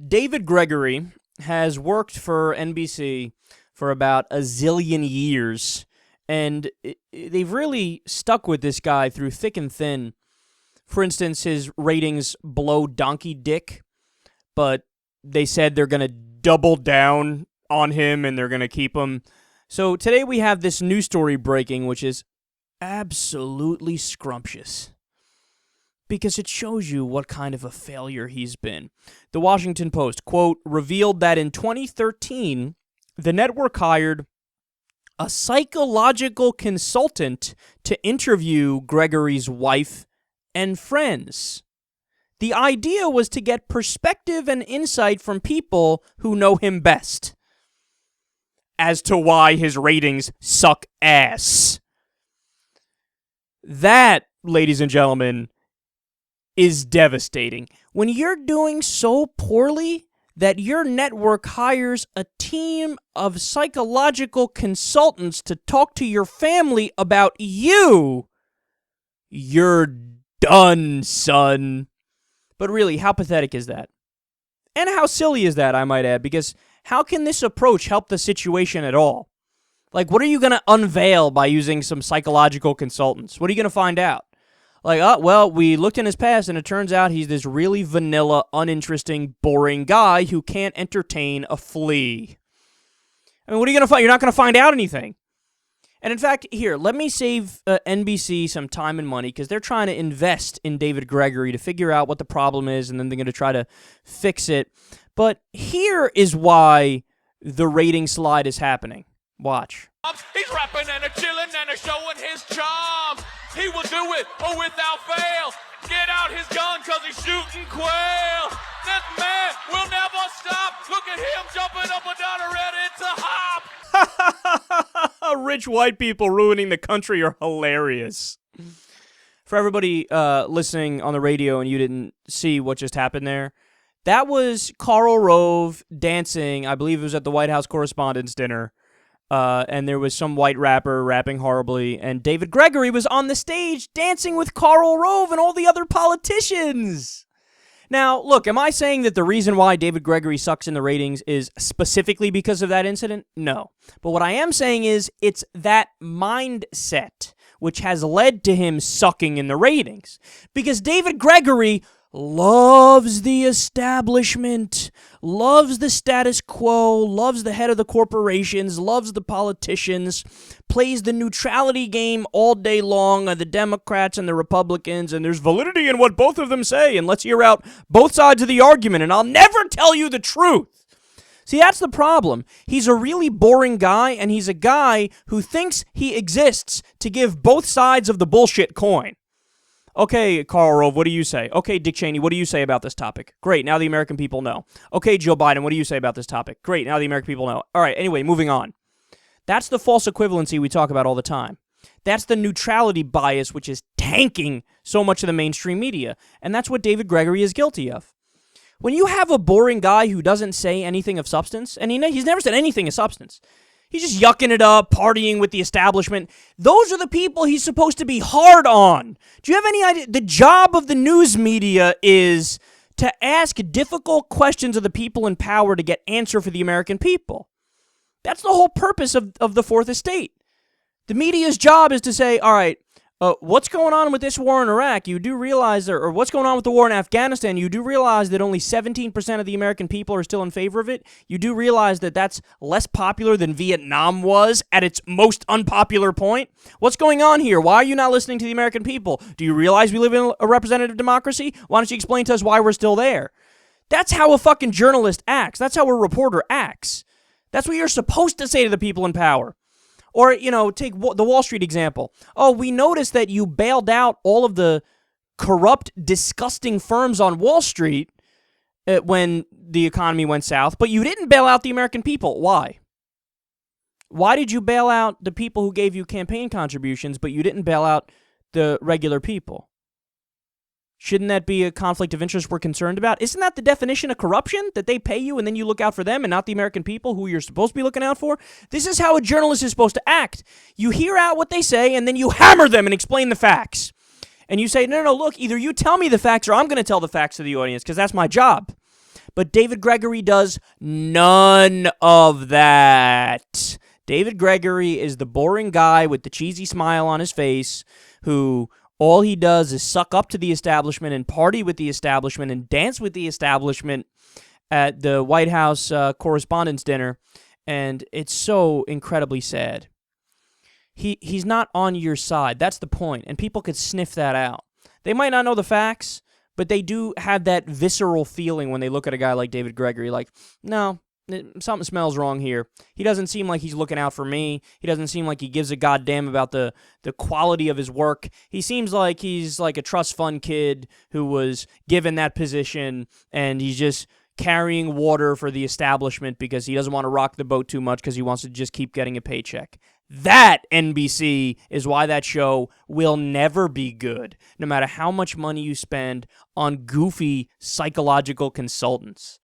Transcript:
David Gregory has worked for NBC for about a zillion years, and they've really stuck with this guy through thick and thin. For instance, his ratings blow donkey dick, but they said they're going to double down on him and they're going to keep him. So today we have this news story breaking, which is absolutely scrumptious, because it shows you what kind of a failure he's been. The Washington Post, quote, revealed that in 2013, the network hired a psychological consultant to interview Gregory's wife and friends. The idea was to get perspective and insight from people who know him best as to why his ratings suck ass. That, ladies and gentlemen, is devastating. When you're doing so poorly that your network hires a team of psychological consultants to talk to your family about you, you're done, son. But really, how pathetic is that? And how silly is that, I might add, because how can this approach help the situation at all? Like, what are you going to unveil by using some psychological consultants? What are you going to find out? Like, well, we looked in his past, and it turns out he's this really vanilla, uninteresting, boring guy who can't entertain a flea. I mean, what are you going to find? You're not going to find out anything. And in fact, here, let me save NBC some time and money, because they're trying to invest in David Gregory to figure out what the problem is, and then they're going to try to fix it. But here is why the rating slide is happening. Watch. He's rapping and a-chilling and a-showing his charm. He will do it, without fail. Get out his gun, cause he's shooting quail. This man will never stop. Look at him jumping up and down ready to hop. Rich white people ruining the country are hilarious. For everybody listening on the radio and you didn't see what just happened there, that was Karl Rove dancing. I believe it was at the White House Correspondents' Dinner. And there was some white rapper rapping horribly, and David Gregory was on the stage dancing with Karl Rove and all the other politicians. Now, look, am I saying that the reason why David Gregory sucks in the ratings is specifically because of that incident? No. But what I am saying is it's that mindset which has led to him sucking in the ratings. Because David Gregory loves the establishment, loves the status quo, loves the head of the corporations, loves the politicians, plays the neutrality game all day long of the Democrats and the Republicans, and there's validity in what both of them say, and let's hear out both sides of the argument, and I'll never tell you the truth. See, that's the problem. He's a really boring guy, and he's a guy who thinks he exists to give both sides of the bullshit coin. Okay, Karl Rove, what do you say? Okay, Dick Cheney, what do you say about this topic? Great, now the American people know. Okay, Joe Biden, what do you say about this topic? Great, now the American people know. All right, anyway, moving on. That's the false equivalency we talk about all the time. That's the neutrality bias, which is tanking so much of the mainstream media. And that's what David Gregory is guilty of. When you have a boring guy who doesn't say anything of substance, and he's never said anything of substance, he's just yucking it up, partying with the establishment. Those are the people he's supposed to be hard on. Do you have any idea? The job of the news media is to ask difficult questions of the people in power to get answer for the American people. That's the whole purpose of the Fourth Estate. The media's job is to say, all right, what's going on with this war in Iraq? You do realize, or what's going on with the war in Afghanistan? You do realize that only 17% of the American people are still in favor of it. You do realize that that's less popular than Vietnam was at its most unpopular point. What's going on here? Why are you not listening to the American people? Do you realize we live in a representative democracy? Why don't you explain to us why we're still there? That's how a fucking journalist acts. That's how a reporter acts. That's what you're supposed to say to the people in power. Or, take the Wall Street example. Oh, we noticed that you bailed out all of the corrupt, disgusting firms on Wall Street when the economy went south, but you didn't bail out the American people. Why? Why did you bail out the people who gave you campaign contributions, but you didn't bail out the regular people? Shouldn't that be a conflict of interest we're concerned about? Isn't that the definition of corruption? That they pay you and then you look out for them and not the American people who you're supposed to be looking out for? This is how a journalist is supposed to act. You hear out what they say and then you hammer them and explain the facts. And you say, no, look, either you tell me the facts or I'm going to tell the facts to the audience because that's my job. But David Gregory does none of that. David Gregory is the boring guy with the cheesy smile on his face who all he does is suck up to the establishment and party with the establishment and dance with the establishment at the White House Correspondents' Dinner, and it's so incredibly sad. He's not on your side. That's the point, and people could sniff that out. They might not know the facts, but they do have that visceral feeling when they look at a guy like David Gregory, like, no, something smells wrong here. He doesn't seem like he's looking out for me. He doesn't seem like he gives a goddamn about the quality of his work. He seems like he's like a trust fund kid who was given that position, and he's just carrying water for the establishment because he doesn't want to rock the boat too much because he wants to just keep getting a paycheck. That, NBC, is why that show will never be good, no matter how much money you spend on goofy psychological consultants.